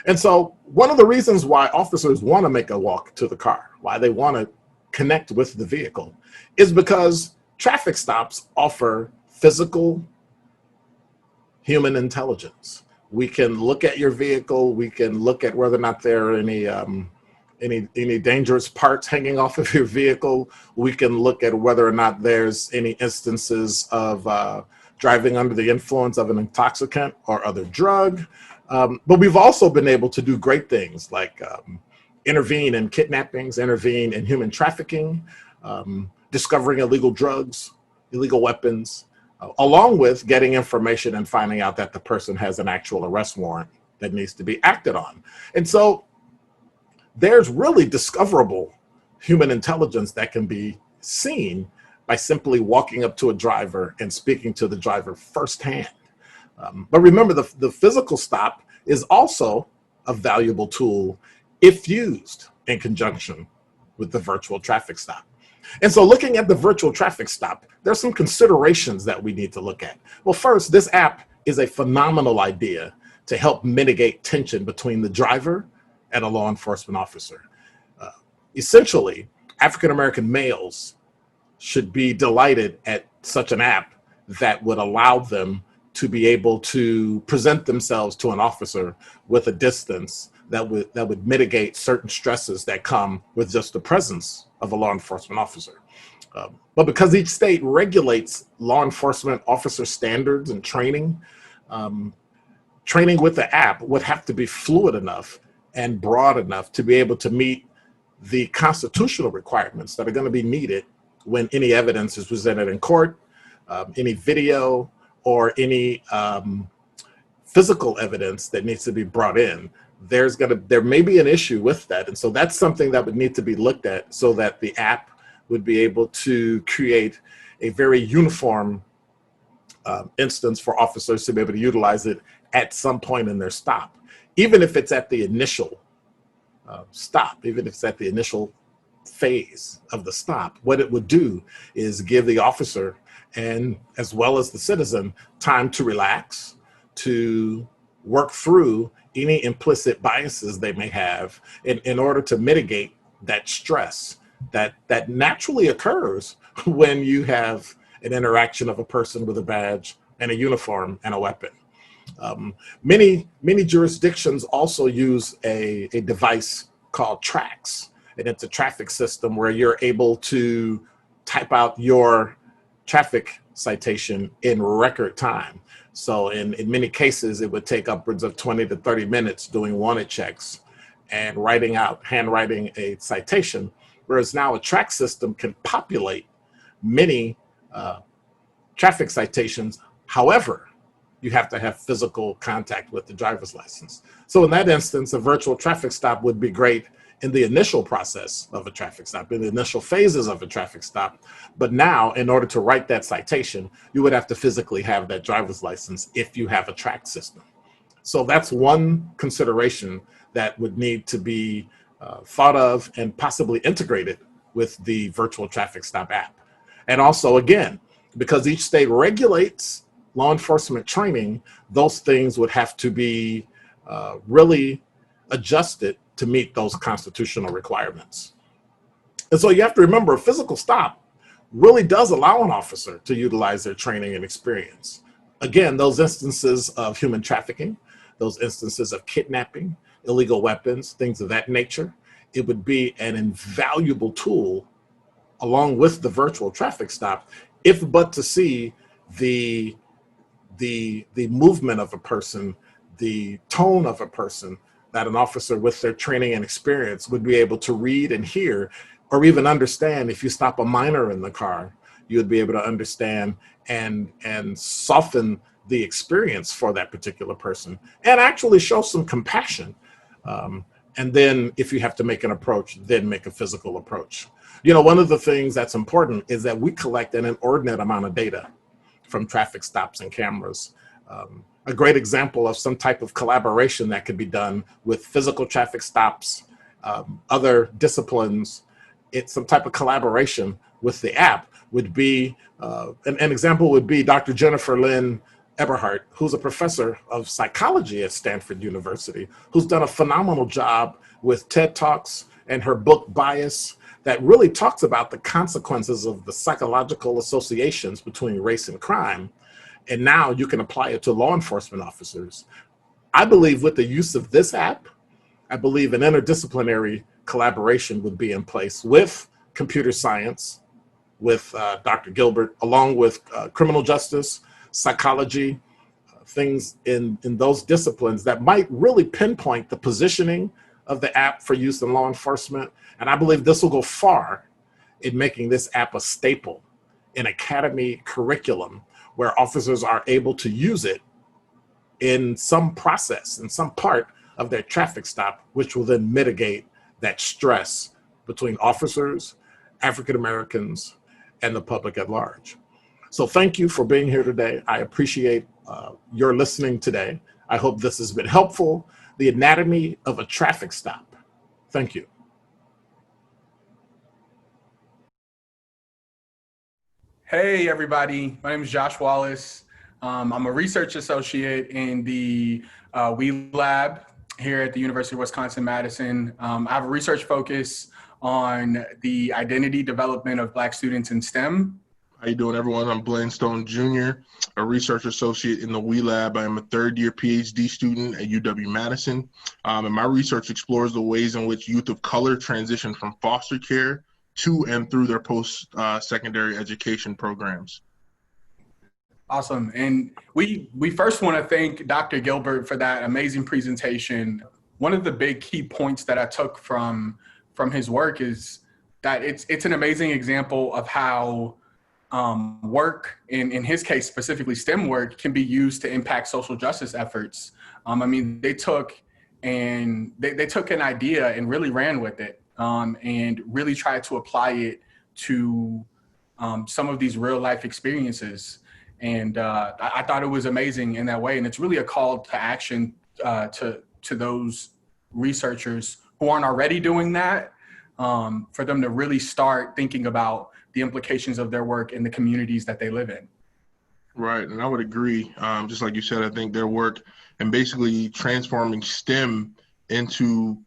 And so one of the reasons why officers want to make a walk to the car, why they want to connect with the vehicle, is because traffic stops offer physical human intelligence. We can look at your vehicle, we can look at whether or not there are any dangerous parts hanging off of your vehicle. We can look at whether or not there's any instances of driving under the influence of an intoxicant or other drug. But we've also been able to do great things like intervene in kidnappings, intervene in human trafficking, discovering illegal drugs, illegal weapons, along with getting information and finding out that the person has an actual arrest warrant that needs to be acted on. And so there's really discoverable human intelligence that can be seen by simply walking up to a driver and speaking to the driver firsthand. But remember, the physical stop is also a valuable tool if used in conjunction with the virtual traffic stop. And so looking at the virtual traffic stop, there's some considerations that we need to look at. Well, first, this app is a phenomenal idea to help mitigate tension between the driver and a law enforcement officer. Essentially, African-American males should be delighted at such an app that would allow them to be able to present themselves to an officer with a distance that would mitigate certain stresses that come with just the presence of a law enforcement officer. But because each state regulates law enforcement officer standards and training, training with the app would have to be fluid enough and broad enough to be able to meet the constitutional requirements that are going to be needed when any evidence is presented in court, any video, or any physical evidence that needs to be brought in. There may be an issue with that. And so that's something that would need to be looked at so that the app would be able to create a very uniform instance for officers to be able to utilize it at some point in their stop, even if it's at the initial stop, even if it's at the initial phase of the stop. What it would do is give the officer, and as well as the citizen, time to relax, to work through any implicit biases they may have in order to mitigate that stress that naturally occurs when you have an interaction of a person with a badge and a uniform and a weapon. Many jurisdictions also use a device called TRAX, and it's a traffic system where you're able to type out your traffic citation in record time. So in many cases, it would take upwards of 20 to 30 minutes doing wanted checks and handwriting a citation, whereas now a track system can populate many traffic citations. However, you have to have physical contact with the driver's license. So in that instance, a virtual traffic stop would be great in the initial process of a traffic stop, in the initial phases of a traffic stop. But now, in order to write that citation, you would have to physically have that driver's license if you have a track system. So that's one consideration that would need to be thought of and possibly integrated with the virtual traffic stop app. And also, again, because each state regulates law enforcement training, those things would have to be really adjusted to meet those constitutional requirements. And so you have to remember, a physical stop really does allow an officer to utilize their training and experience. Again, those instances of human trafficking, those instances of kidnapping, illegal weapons, things of that nature, it would be an invaluable tool along with the virtual traffic stop, if but to see the movement of a person, the tone of a person, that an officer with their training and experience would be able to read and hear, or even understand. If you stop a minor in the car, you would be able to understand and soften the experience for that particular person and actually show some compassion. And then if you have to make an approach, then make a physical approach. You know, one of the things that's important is that we collect an inordinate amount of data from traffic stops and cameras. A great example of some type of collaboration that could be done with physical traffic stops, other disciplines, it's some type of collaboration with the app would be, an example would be Dr. Jennifer Lynn Eberhardt, who's a professor of psychology at Stanford University, who's done a phenomenal job with TED Talks and her book Bias that really talks about the consequences of the psychological associations between race and crime. And now you can apply it to law enforcement officers. I believe with the use of this app, I believe an interdisciplinary collaboration would be in place with computer science, with Dr. Gilbert, along with criminal justice, psychology, things in those disciplines that might really pinpoint the positioning of the app for use in law enforcement. And I believe this will go far in making this app a staple in academy curriculum, where officers are able to use it in some process, in some part of their traffic stop, which will then mitigate that stress between officers, African Americans, and the public at large. So thank you for being here today. I appreciate your listening today. I hope this has been helpful. The anatomy of a traffic stop. Thank you. Hey, everybody. My name is Josh Wallace. I'm a research associate in the WE Lab here at the University of Wisconsin-Madison. I have a research focus on the identity development of Black students in STEM. How you doing, everyone? I'm Blaine Stone Jr., a research associate in the WE Lab. I am a third-year PhD student at UW-Madison, and my research explores the ways in which youth of color transition from foster care to and through their post-secondary education programs. Awesome. And we first want to thank Dr. Gilbert for that amazing presentation. One of the big key points that I took from his work is that it's an amazing example of how work, in his case specifically STEM work, can be used to impact social justice efforts. I mean, they took an idea and really ran with it, and really tried to apply it to some of these real life experiences. And I thought it was amazing in that way. And it's really a call to action to those researchers who aren't already doing that, for them to really start thinking about the implications of their work in the communities that they live in. Right, and I would agree. Just like you said, I think their work and basically transforming STEM into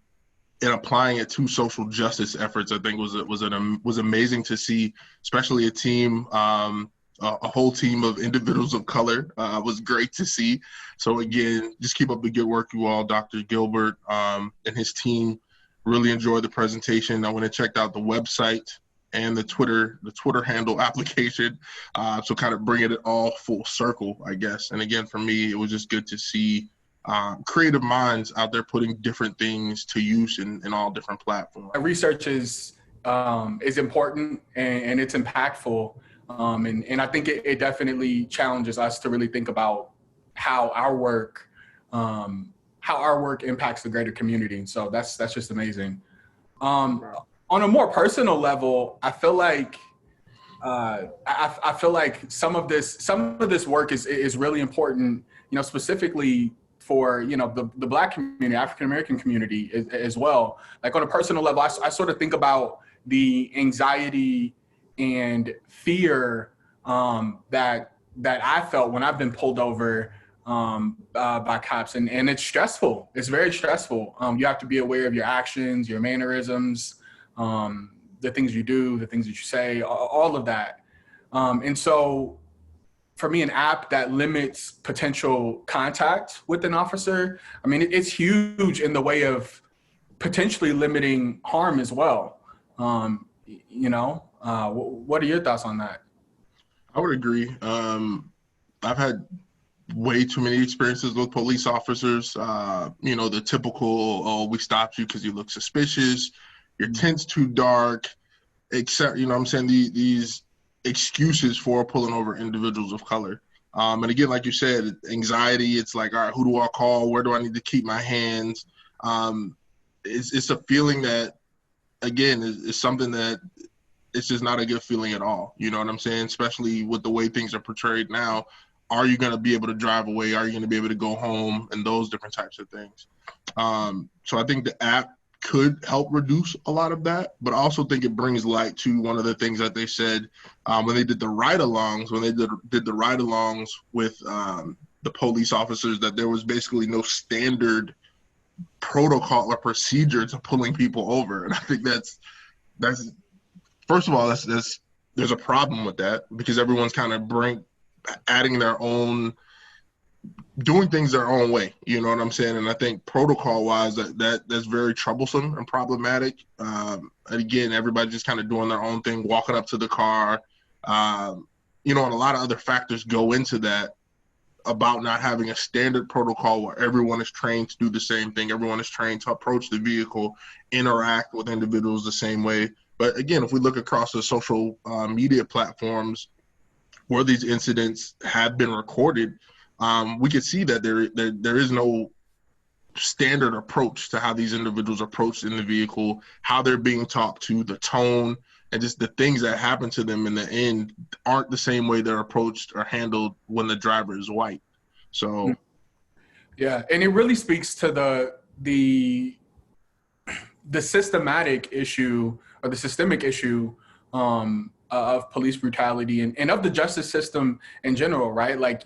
and applying it to social justice efforts, I think was amazing to see, especially a team, a whole team of individuals of color was great to see. So again, just keep up the good work, you all. Dr. Gilbert and his team really enjoyed the presentation. I went and checked out the website and the Twitter handle application. So kind of bringing it all full circle, I guess. And again, for me, it was just good to see creative minds out there putting different things to use in all different platforms. Research is important and it's impactful. And I think it definitely challenges us to really think about how our work impacts the greater community. So that's just amazing. On a more personal level, I feel like some of this work is really important, specifically for, the Black community, African American community as well. Like on a personal level, I sort of think about the anxiety and fear that I felt when I've been pulled over by cops, and it's stressful. It's very stressful. You have to be aware of your actions, your mannerisms, the things you do, the things that you say, all of that. And so for me, an app that limits potential contact with an officer, I mean, it's huge in the way of potentially limiting harm as well. What are your thoughts on that? I would agree. I've had way too many experiences with police officers. The typical, oh, we stopped you because you look suspicious, your tint's too dark, except, these excuses for pulling over individuals of color. And again, like you said, anxiety, it's like, all right, who do I call? Where do I need to keep my hands? It's a feeling that, again, is something that it's just not a good feeling at all. You know what I'm saying? Especially with the way things are portrayed now. Are you going to be able to drive away? Are you going to be able to go home? And those different types of things. So I think the app could help reduce a lot of that, but I also think it brings light to one of the things that they said when they did the ride-alongs, with the police officers, that there was basically no standard protocol or procedure to pulling people over. And I think that's first of all, there's a problem with that, because everyone's kind of adding their own, doing things their own way, you know what I'm saying? And I think protocol-wise, that's very troublesome and problematic. And again, everybody just kind of doing their own thing, walking up to the car, and a lot of other factors go into that, about not having a standard protocol where everyone is trained to do the same thing. Everyone is trained to approach the vehicle, interact with individuals the same way. But again, if we look across the social media platforms where these incidents have been recorded, we can see that there is no standard approach to how these individuals approached in the vehicle, how they're being talked to, the tone, and just the things that happen to them in the end aren't the same way they're approached or handled when the driver is white. So, yeah, and it really speaks to the systematic issue, or the systemic issue of police brutality and of the justice system in general, right? Like,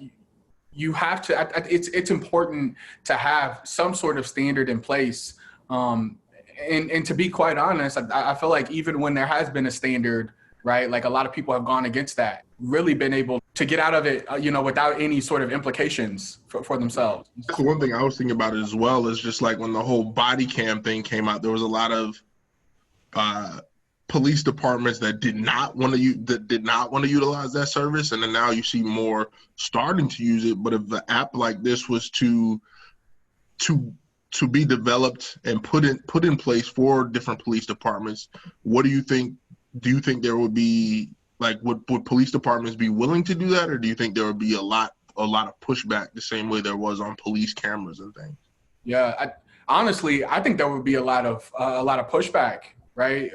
you have to, it's important to have some sort of standard in place. And to be quite honest, I feel like even when there has been a standard, right, like a lot of people have gone against that. really been able to get out of it, without any sort of implications for themselves. That's one thing I was thinking about as well, is just like when the whole body cam thing came out, there was a lot of police departments that did not want to utilize that service, and then now you see more starting to use it. But if the app like this was to be developed and put in place for different police departments, what do you think? Do you think there would be, like, would police departments be willing to do that, or do you think there would be a lot of pushback the same way there was on police cameras and things? Yeah, honestly, I think there would be a lot of pushback, right?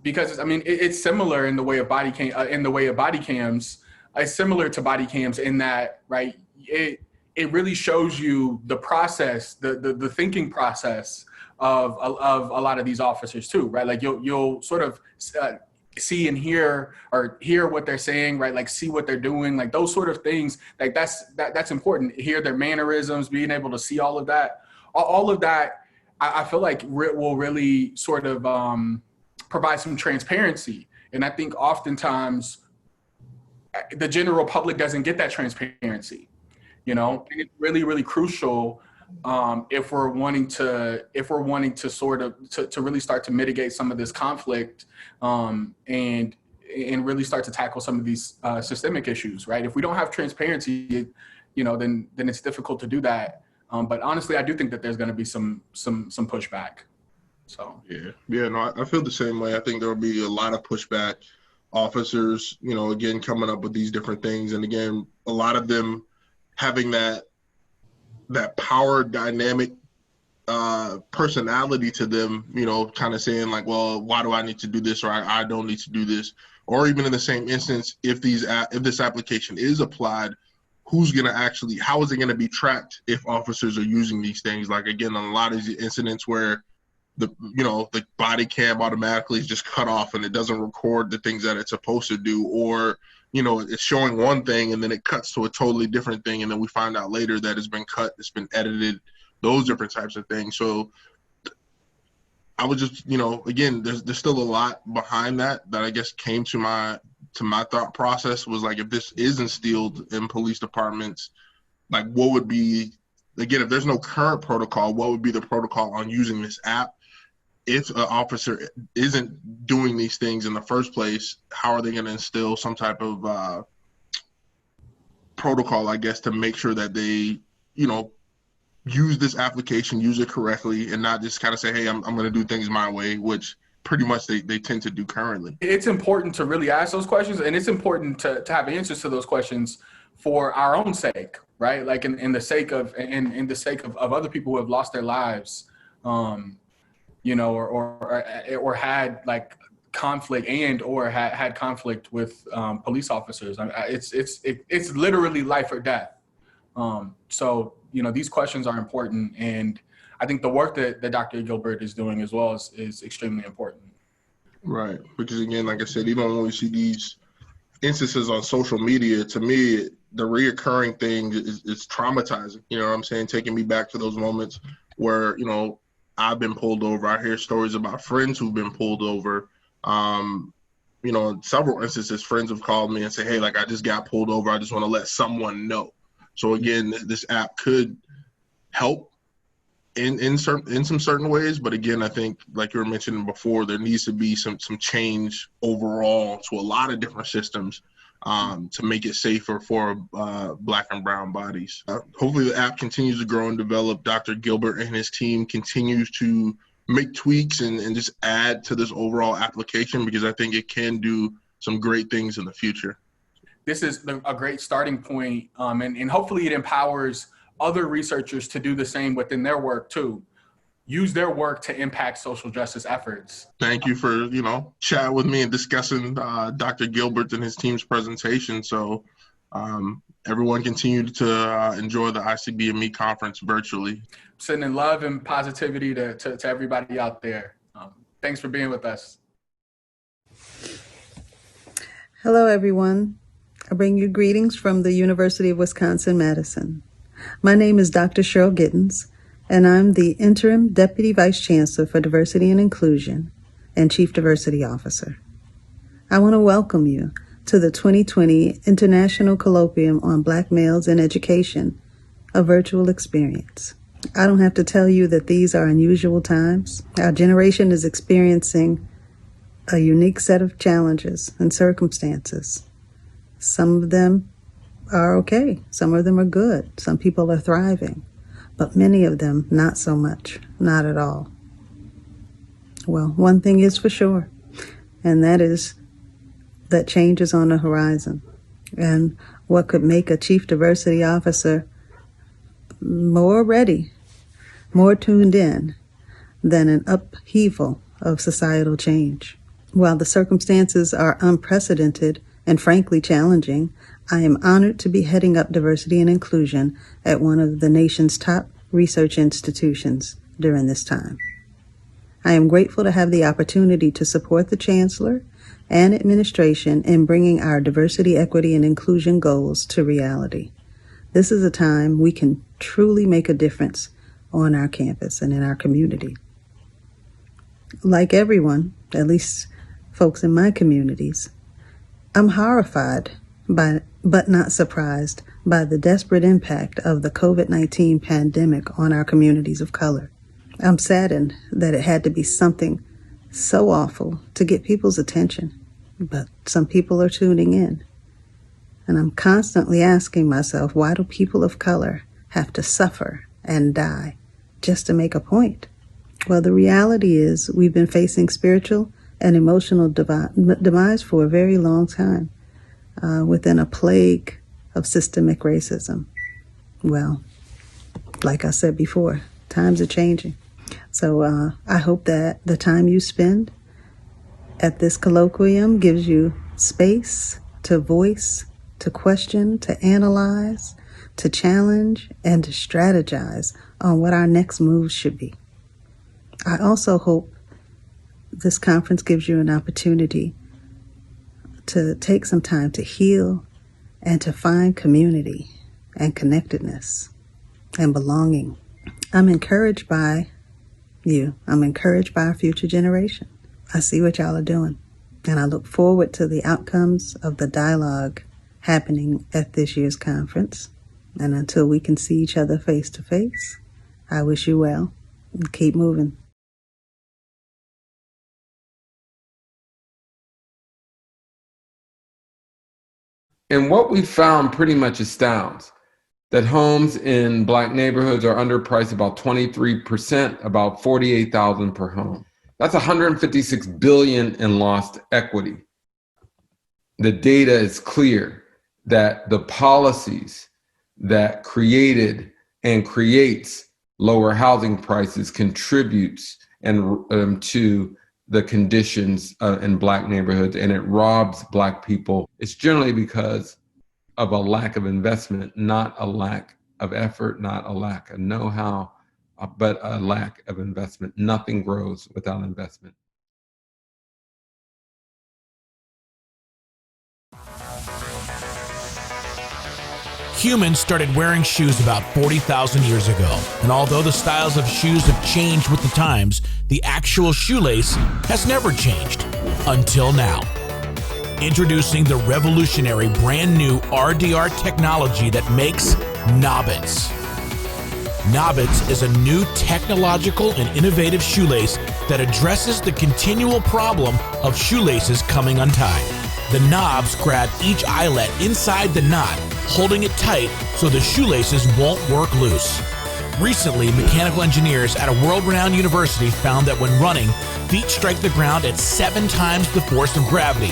Because it's similar in the way of body cams. It's similar to body cams in that, right? It really shows you the process, the thinking process of a lot of these officers too, right? Like you'll sort of see and hear what they're saying, right? Like see what they're doing, like those sort of things. Like that's important. Hear their mannerisms, being able to see all of that. All of that, I feel like will really sort of provide some transparency. And I think oftentimes the general public doesn't get that transparency, and it's really, really crucial if we're wanting to sort of to really start to mitigate some of this conflict and really start to tackle some of these systemic issues, right? If we don't have transparency, then it's difficult to do that. But honestly, I do think that there's going to be some pushback. So no, I feel the same way. I think there will be a lot of pushback. Officers, again, coming up with these different things, and again, a lot of them having that power dynamic personality to them, kind of saying like, well, why do I need to do this, or I don't need to do this? Or even in the same instance, if this application is applied, how is it going to be tracked if officers are using these things? Like, again, on a lot of these incidents where the body cam automatically is just cut off and it doesn't record the things that it's supposed to do, or it's showing one thing and then it cuts to a totally different thing, and then we find out later that it's been cut, it's been edited, those different types of things. So I was just, again, there's still a lot behind that I guess came to my thought process, was like, if this is instilled in police departments, like what would be, again, if there's no current protocol, what would be the protocol on using this app? If an officer isn't doing these things in the first place, how are they going to instill some type of protocol, I guess, to make sure that they, use this application, use it correctly, and not just kind of say, hey, I'm going to do things my way, which pretty much they tend to do currently. It's important to really ask those questions, and it's important to have answers to those questions for our own sake, right? Like in the sake of other people who have lost their lives, or had like conflict or had conflict with police officers. It's literally life or death. So these questions are important, and I think the work that Dr. Gilbert is doing as well is extremely important. Right, because again, like I said, even when we see these instances on social media, to me, the reoccurring thing is traumatizing. You know what I'm saying? Taking me back to those moments where, I've been pulled over. I hear stories about friends who've been pulled over. In several instances, friends have called me and say, hey, like, I just got pulled over. I just want to let someone know. So again, this app could help in some certain ways, but again, I think, like you were mentioning before, there needs to be some change overall to a lot of different systems to make it safer for Black and brown bodies. Hopefully the app continues to grow and develop. Dr. Gilbert and his team continues to make tweaks and just add to this overall application, because I think it can do some great things in the future. This is a great starting point, and hopefully it empowers other researchers to do the same within their work too. Use their work to impact social justice efforts. Thank you for, chatting with me and discussing Dr. Gilbert and his team's presentation. So everyone continue to enjoy the ICBME conference virtually. Sending love and positivity to everybody out there. Thanks for being with us. Hello, everyone. I bring you greetings from the University of Wisconsin-Madison. My name is Dr. Cheryl Gittens, and I'm the Interim Deputy Vice Chancellor for Diversity and Inclusion and Chief Diversity Officer. I want to welcome you to the 2020 International Colloquium on Black Males in Education, a virtual experience. I don't have to tell you that these are unusual times. Our generation is experiencing a unique set of challenges and circumstances. Some of them are okay. Some of them are good. Some people are thriving. But many of them, not so much. Not at all. Well, one thing is for sure, and that is that change is on the horizon. And what could make a chief diversity officer more ready, more tuned in than an upheaval of societal change? While the circumstances are unprecedented and frankly challenging, I am honored to be heading up diversity and inclusion at one of the nation's top research institutions during this time. I am grateful to have the opportunity to support the Chancellor and administration in bringing our diversity, equity, and inclusion goals to reality. This is a time we can truly make a difference on our campus and in our community. Like everyone, at least folks in my communities, I'm horrified but not surprised by the desperate impact of the COVID-19 pandemic on our communities of color. I'm saddened that it had to be something so awful to get people's attention, but some people are tuning in. And I'm constantly asking myself, why do people of color have to suffer and die just to make a point? Well, the reality is we've been facing spiritual and emotional demise for a very long time within a plague of systemic racism. Well, like I said before, times are changing. So I hope that the time you spend at this colloquium gives you space to voice, to question, to analyze, to challenge, and to strategize on what our next moves should be. I also hope this conference gives you an opportunity to take some time to heal and to find community and connectedness and belonging. I'm encouraged by you. I'm encouraged by our future generation. I see what y'all are doing, and I look forward to the outcomes of the dialogue happening at this year's conference. And until we can see each other face to face, I wish you well and keep moving. And what we found pretty much astounds that homes in Black neighborhoods are underpriced about 23%, about $48,000 per home. That's $156 billion in lost equity. The data is clear that the policies that created and creates lower housing prices contributes to the conditions in Black neighborhoods, and it robs Black people. It's generally because of a lack of investment, not a lack of effort, not a lack of know-how, but a lack of investment. Nothing grows without investment. Humans started wearing shoes about 40,000 years ago, and although the styles of shoes have changed with the times, the actual shoelace has never changed until now. Introducing the revolutionary brand new RDR technology that makes Knobbits. Knobbits is a new technological and innovative shoelace that addresses the continual problem of shoelaces coming untied. The knobs grab each eyelet inside the knot, holding it tight so the shoelaces won't work loose. Recently, mechanical engineers at a world-renowned university found that when running, feet strike the ground at 7 times the force of gravity.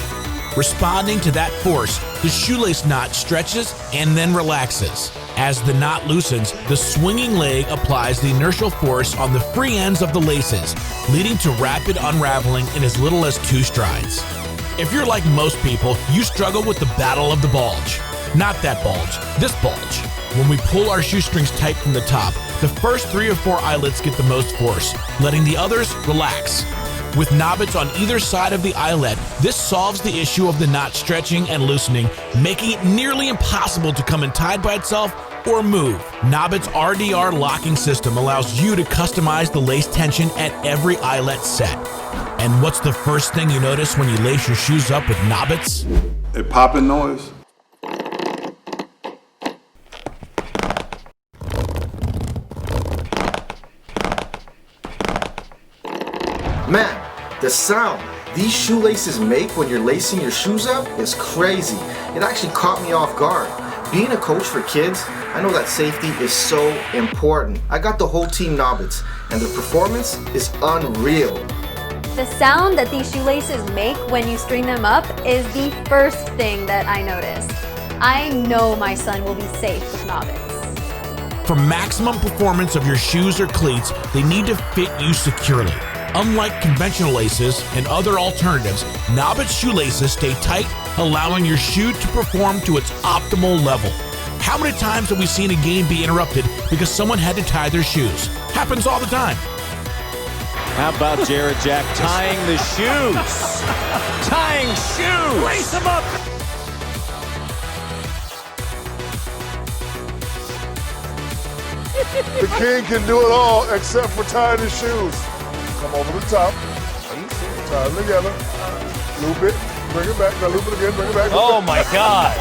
Responding to that force, the shoelace knot stretches and then relaxes. As the knot loosens, the swinging leg applies the inertial force on the free ends of the laces, leading to rapid unraveling in as little as 2 strides. If you're like most people, you struggle with the battle of the bulge. Not that bulge, this bulge. When we pull our shoestrings tight from the top, the first 3 or 4 eyelets get the most force, letting the others relax. With knobbits on either side of the eyelet, this solves the issue of the knot stretching and loosening, making it nearly impossible to come untied by itself or move. Knobbit's RDR locking system allows you to customize the lace tension at every eyelet set. And what's the first thing you notice when you lace your shoes up with Knobbits? A popping noise. Man, the sound these shoelaces make when you're lacing your shoes up is crazy. It actually caught me off guard. Being a coach for kids, I know that safety is so important. I got the whole team Knobbits, and the performance is unreal. The sound that these shoelaces make when you string them up is the first thing that I noticed. I know my son will be safe with Knobbits. For maximum performance of your shoes or cleats, they need to fit you securely. Unlike conventional laces and other alternatives, Knobbits shoelaces stay tight, allowing your shoe to perform to its optimal level. How many times have we seen a game be interrupted because someone had to tie their shoes? Happens all the time. How about Jared Jack tying the shoes? Tying shoes! Lace them up! The king can do it all except for tying his shoes. Come over the top. Tie them together. Loop it. Bring it back. Now loop it again. Bring it back. Oh my God.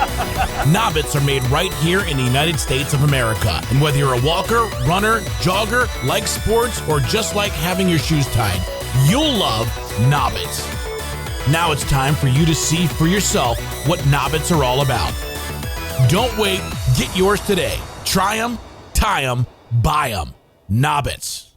Knobbits are made right here in the United States of America. And whether you're a walker, runner, jogger, like sports, or just like having your shoes tied, you'll love Knobbits. Now it's time for you to see for yourself what Knobbits are all about. Don't wait. Get yours today. Try them, tie them, buy them. Knobbits.